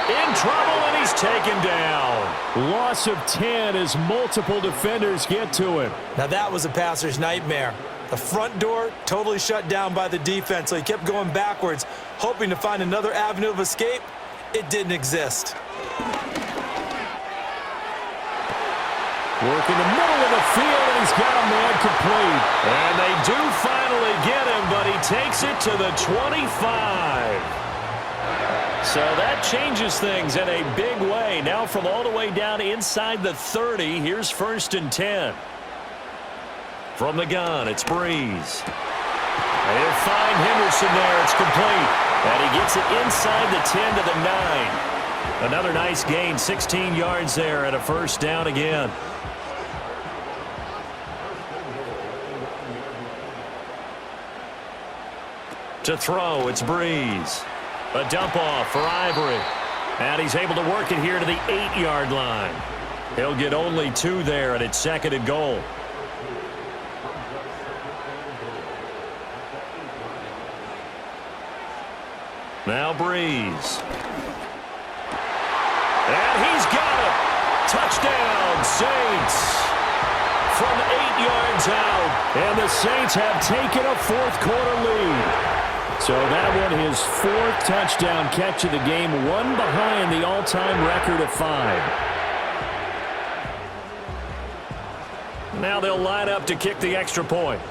In trouble, and he's taken down. Loss of 10 as multiple defenders get to him. Now that was a passer's nightmare. The front door totally shut down by the defense, so he kept going backwards, hoping to find another avenue of escape. It didn't exist. Work in the middle of the field, and he's got a man complete. And they do finally get him, but he takes it to the 25. So that changes things in a big way. Now from all the way down inside the 30, here's 1st and 10. From the gun, it's Breeze. They'll find Henderson there. It's complete. And he gets it inside the 10 to the 9. Another nice gain, 16 yards there, and a 1st down again. To throw, it's Breeze. A dump off for Ivory. And he's able to work it here to the 8-yard line. He'll get only 2 there, and it's 2nd and goal. Now Breeze. And he's got it. Touchdown, Saints. From 8 yards out. And the Saints have taken a 4th quarter lead. So that one, his 4th touchdown catch of the game, one behind the all-time record of 5. Now they'll line up to kick the extra point.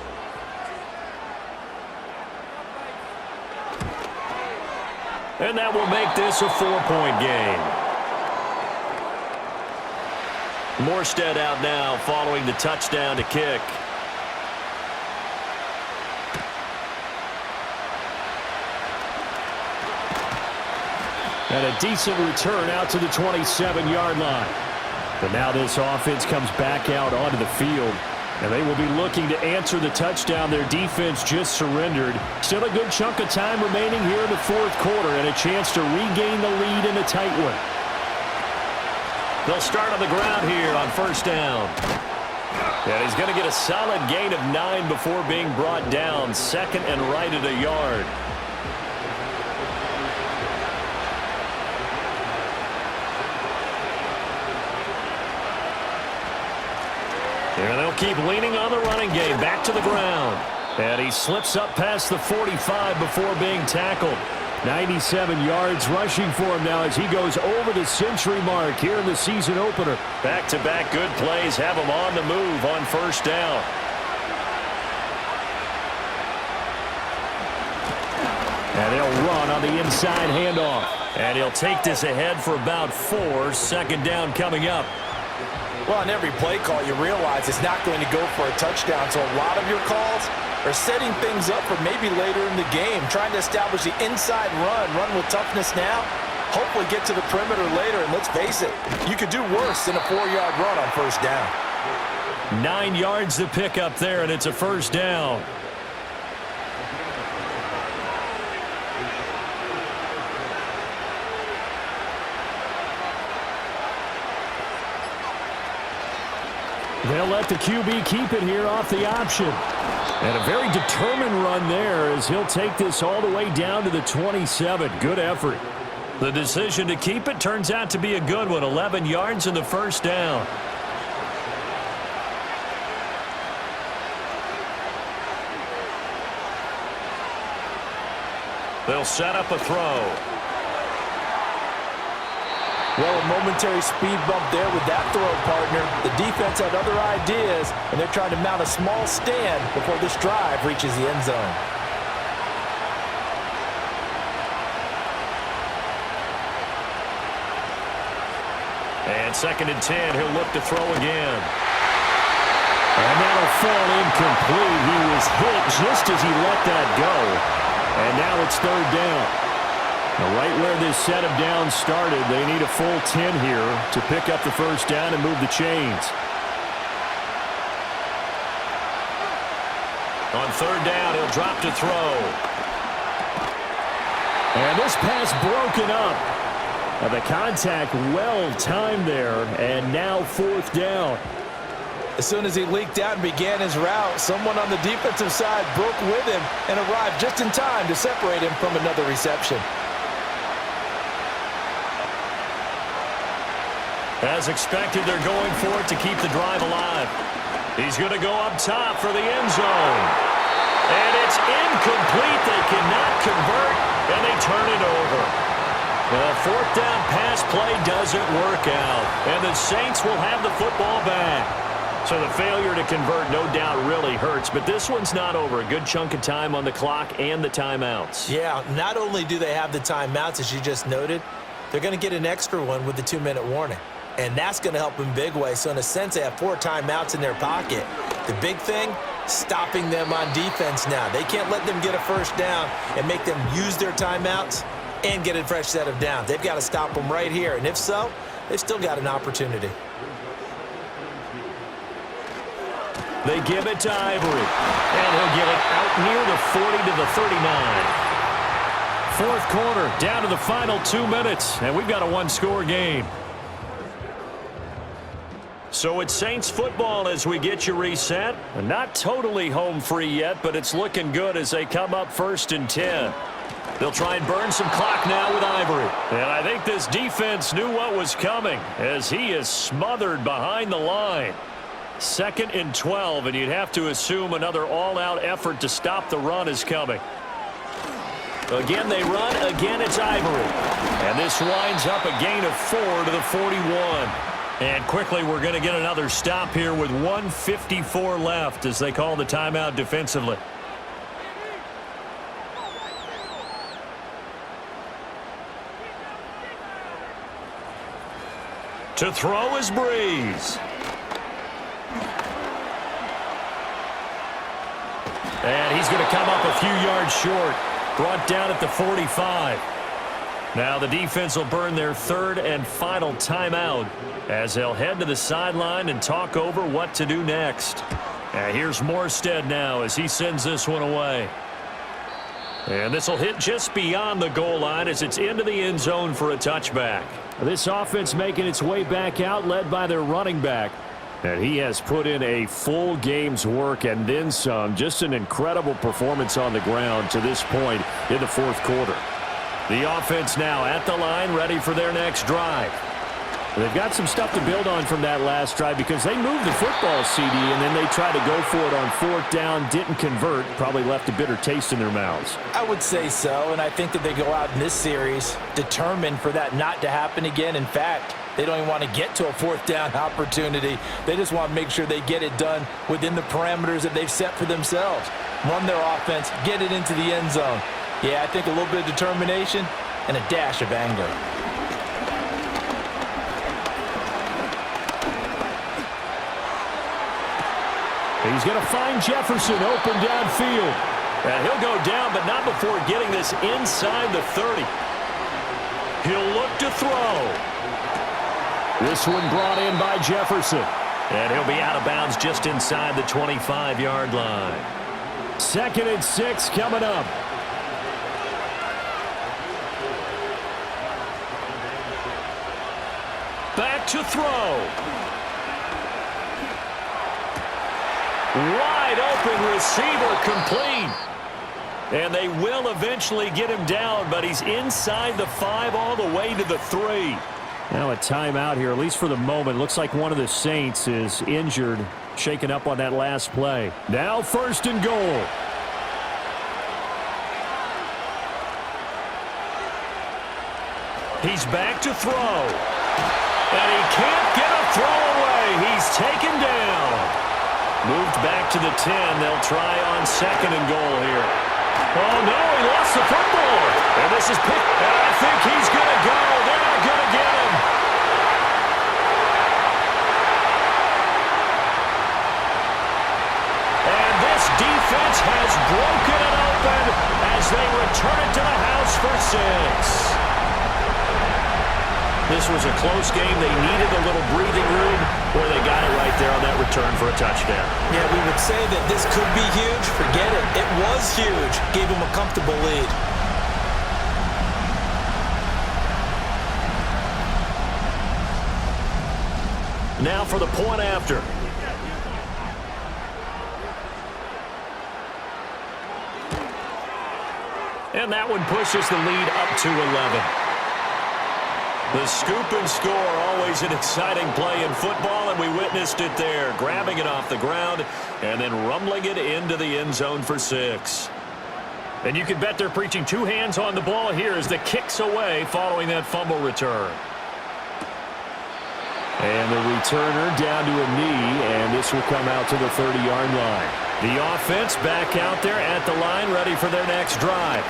And that will make this a 4-point game. Morstead out now following the touchdown to kick. And a decent return out to the 27-yard line. But now this offense comes back out onto the field, and they will be looking to answer the touchdown their defense just surrendered. Still a good chunk of time remaining here in the 4th quarter, and a chance to regain the lead in a tight one. They'll start on the ground here on 1st down. And he's going to get a solid gain of 9 before being brought down. 2nd and right at a yard. And they'll keep leaning on the running game. Back to the ground. And he slips up past the 45 before being tackled. 97 yards rushing for him now as he goes over the century mark here in the season opener. Back-to-back good plays have him on the move on 1st down. And they'll run on the inside handoff. And he'll take this ahead for about 4. 2nd down coming up. Well, on every play call, you realize it's not going to go for a touchdown, so a lot of your calls are setting things up for maybe later in the game, trying to establish the inside run with toughness now, hopefully get to the perimeter later, and let's face it, you could do worse than a 4-yard run on 1st down. 9 yards to pick up there, and it's a 1st down. They'll let the QB keep it here off the option. And a very determined run there as he'll take this all the way down to the 27. Good effort. The decision to keep it turns out to be a good one. 11 yards in the 1st down. They'll set up a throw. Well, a momentary speed bump there with that throw, partner. The defense had other ideas, and they're trying to mount a small stand before this drive reaches the end zone. And 2nd and 10, he'll look to throw again. And that'll fall incomplete. He was hit just as he let that go. And now it's 3rd down. Now, right where this set of downs started, they need a full 10 here to pick up the 1st down and move the chains. On 3rd down, he'll drop to throw. And this pass broken up. The contact well timed there, and now fourth down. As soon as he leaked out and began his route, someone on the defensive side broke with him and arrived just in time to separate him from another reception. As expected, they're going for it to keep the drive alive. He's going to go up top for the end zone. And it's incomplete. They cannot convert, and they turn it over. The fourth down pass play doesn't work out, and the Saints will have the football back. So the failure to convert no doubt really hurts, but this one's not over. A good chunk of time on the clock and the timeouts. Yeah, not only do they have the timeouts, as you just noted, they're going to get an extra one with the 2-minute warning. And that's going to help in big way. So in a sense, they have 4 timeouts in their pocket. The big thing, stopping them on defense now. They can't let them get a first down and make them use their timeouts and get a fresh set of downs. They've got to stop them right here. And if so, they've still got an opportunity. They give it to Ivory. And he'll get it out near the 40 to the 39. Fourth quarter, down to the final 2 minutes, and we've got a one-score game. So it's Saints football as we get you reset. Not totally home free yet, but it's looking good as they come up 1st and 10. They'll try and burn some clock now with Ivory. And I think this defense knew what was coming as he is smothered behind the line. 2nd and 12, and you'd have to assume another all-out effort to stop the run is coming. Again, they run. Again, it's Ivory. And this winds up a gain of 4 to the 41. And quickly, we're going to get another stop here with 1:54 left as they call the timeout defensively. To throw is Breeze. And he's going to come up a few yards short. Brought down at the 45. Now the defense will burn their 3rd and final timeout as they'll head to the sideline and talk over what to do next. And here's Morstead now as he sends this one away. And this will hit just beyond the goal line as it's into the end zone for a touchback. This offense making its way back out, led by their running back. And he has put in a full game's work and then some. Just an incredible performance on the ground to this point in the fourth quarter. The offense now at the line, ready for their next drive. They've got some stuff to build on from that last drive because they moved the football, CD, and then they tried to go for it on 4th down, didn't convert, probably left a bitter taste in their mouths. I would say so, and I think that they go out in this series determined for that not to happen again. In fact, they don't even want to get to a 4th down opportunity. They just want to make sure they get it done within the parameters that they've set for themselves. Run their offense, get it into the end zone. Yeah, I think a little bit of determination and a dash of anger. He's going to find Jefferson open downfield. And he'll go down, but not before getting this inside the 30. He'll look to throw. This one brought in by Jefferson. And he'll be out of bounds just inside the 25-yard line. 2nd and 6 coming up. Back to throw. Wide open receiver complete. And they will eventually get him down, but he's inside the 5 all the way to the 3. Now a timeout here, at least for the moment. Looks like one of the Saints is injured, shaken up on that last play. Now 1st and goal. He's back to throw. And he can't get a throw away. He's taken down. Moved back to the 10. They'll try on 2nd and goal here. Oh, no, he lost the football. And this is picked. And I think he's going to go. They're not going to get him. And this defense has broken it open as they return it to the house for 6. This was a close game. They needed a little breathing room, where they got it right there on that return for a touchdown. Yeah, we would say that this could be huge. Forget it. It was huge. Gave them a comfortable lead. Now for the point after. And that one pushes the lead up to 11. The scoop and score, always an exciting play in football, and we witnessed it there, grabbing it off the ground and then rumbling it into the end zone for 6. And you can bet they're preaching 2 hands on the ball here as the kick's away following that fumble return. And the returner down to a knee, and this will come out to the 30-yard line. The offense back out there at the line, ready for their next drive.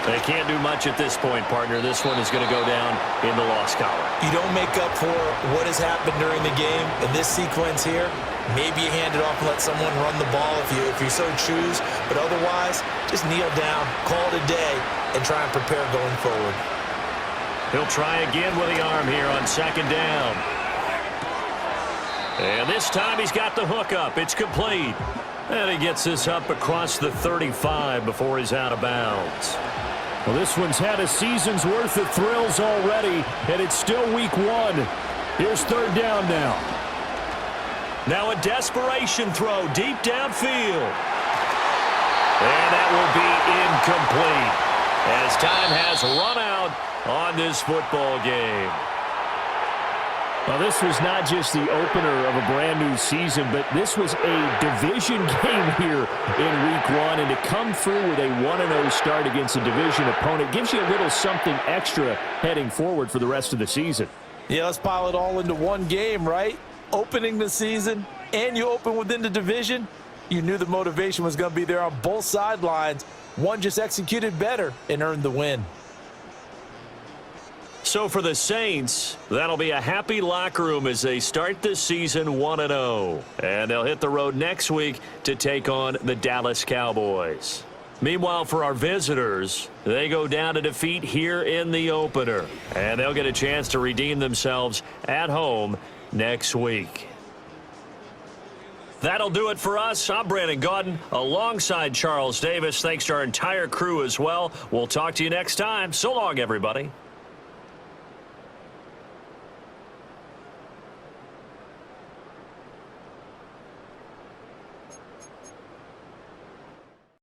They can't do much at this point, partner. This one is going to go down in the loss column. You don't make up for what has happened during the game. In this sequence here, maybe you hand it off and let someone run the ball if you so choose. But otherwise, just kneel down, call it a day, and try and prepare going forward. He'll try again with the arm here on 2nd down. And this time he's got the hook up. It's complete. And he gets this up across the 35 before he's out of bounds. Well, this one's had a season's worth of thrills already, and it's still week 1. Here's 3rd down now. Now a desperation throw deep downfield. And that will be incomplete as time has run out on this football game. Well, this was not just the opener of a brand-new season, but this was a division game here in Week 1. And to come through with a 1-0 start against a division opponent gives you a little something extra heading forward for the rest of the season. Yeah, let's pile it all into one game, right? Opening the season, and you open within the division. You knew the motivation was going to be there on both sidelines. One just executed better and earned the win. So for the Saints, that'll be a happy locker room as they start this season 1-0. And they'll hit the road next week to take on the Dallas Cowboys. Meanwhile, for our visitors, they go down to defeat here in the opener. And they'll get a chance to redeem themselves at home next week. That'll do it for us. I'm Brandon Gaudin alongside Charles Davis. Thanks to our entire crew as well. We'll talk to you next time. So long, everybody.